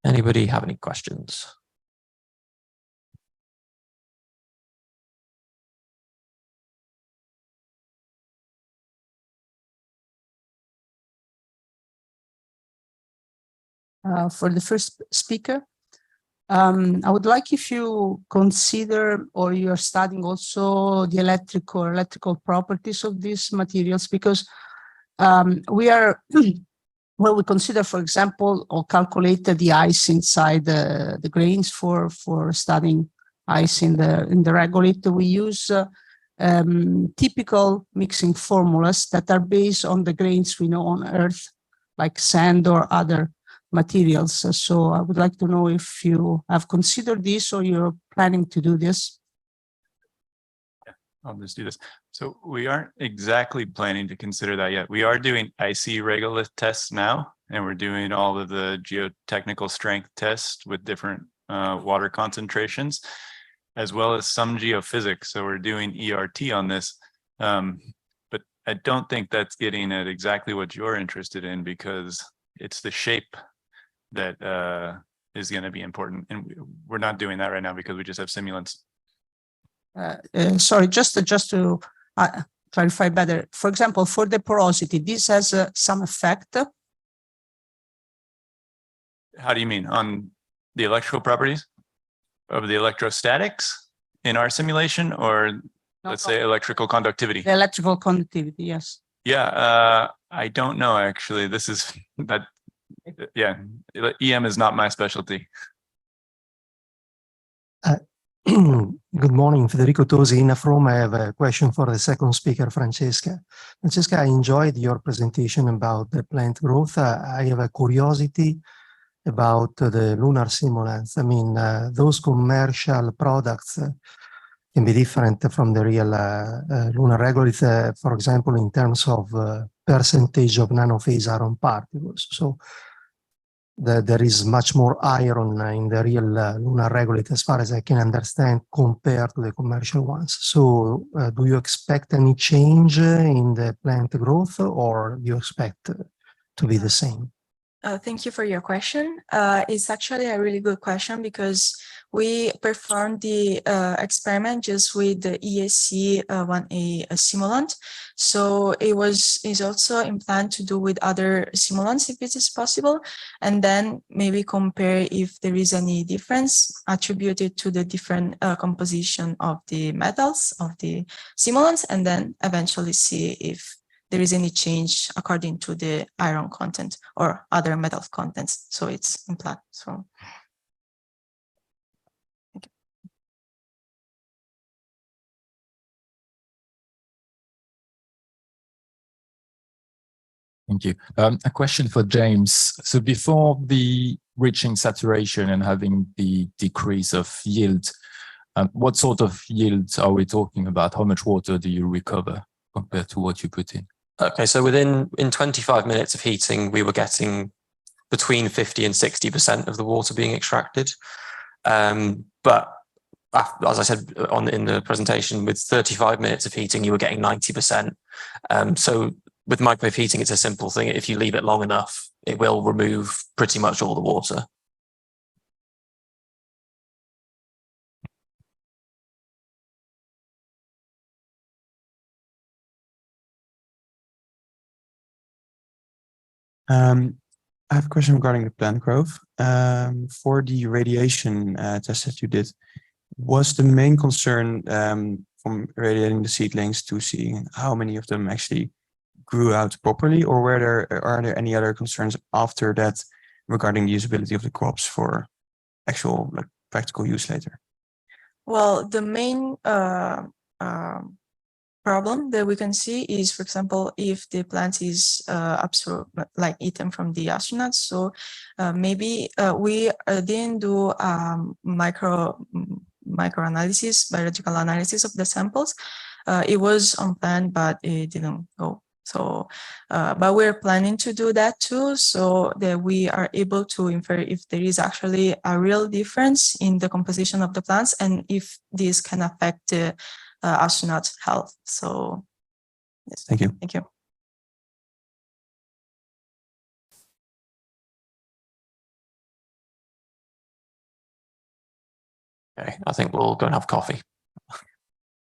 Anybody have any questions? For the first speaker, I would like if you consider or you're studying also the electrical properties of these materials, because we are, well, we consider, for example, or calculate the ice inside the grains for studying ice in the regolith. We use typical mixing formulas that are based on the grains we know on Earth, like sand or other materials. So I would like to know if you have considered this or you're planning to do this. Yeah, I'll just do this. So we aren't exactly planning to consider that yet. We are doing IC regolith tests now, and we're doing all of the geotechnical strength tests with different water concentrations, as well as some geophysics. So we're doing ERT on this. But I don't think that's getting at exactly what you're interested in, because it's the shape that is going to be important, and we're not doing that right now because we just have simulants. Sorry, just to clarify better. For example, for the porosity, this has some effect. How do you mean? On the electrical properties of the electrostatics in our simulation, or let's say electrical conductivity? The electrical conductivity, yes. Yeah, I don't know, actually. This is that. Yeah, EM is not my specialty. Good morning, Federico Tosi in from. I have a question for the second speaker, Francesca. Francesca, I enjoyed your presentation about the plant growth. I have a curiosity about the lunar simulants. I mean, those commercial products can be different from the real lunar regolith, for example, in terms of percentage of nanophase iron particles. So there is much more iron in the real lunar regolith, as far as I can understand, compared to the commercial ones. So do you expect any change in the plant growth, or do you expect to be the same? Thank you for your question. It's actually a really good question, because we performed the experiment just with the ESC1A simulant. So is also in plan to do with other simulants if it is possible, and then maybe compare if there is any difference attributed to the different composition of the metals of the simulants, and then eventually see if there is any change according to the iron content or other metal contents. So it's in plan. So thank you. A question for James. So before the reaching saturation and having the decrease of yield, what sort of yields are we talking about? How much water do you recover compared to what you put in? Okay, so in 25 minutes of heating, we were getting between 50 and 60% of the water being extracted. But as I said in the presentation, with 35 minutes of heating, you were getting 90%. So with microwave heating, it's a simple thing. If you leave it long enough, it will remove pretty much all the water. I have a question regarding the plant growth. For the radiation test that you did, was the main concern from radiating the seedlings to seeing how many of them actually grew out properly, or are there any other concerns after that regarding the usability of the crops for actual practical use later? Well, the main problem that we can see is, for example, if the plant is absorbed, like eaten from the astronauts. So maybe we didn't do microanalysis, biological analysis of the samples. It was on plan, but it didn't go. So, but we're planning to do that too, so that we are able to infer if there is actually a real difference in the composition of the plants, and if this can affect the astronaut health. So yes. Thank you. Thank you. Okay, I think we'll go and have coffee.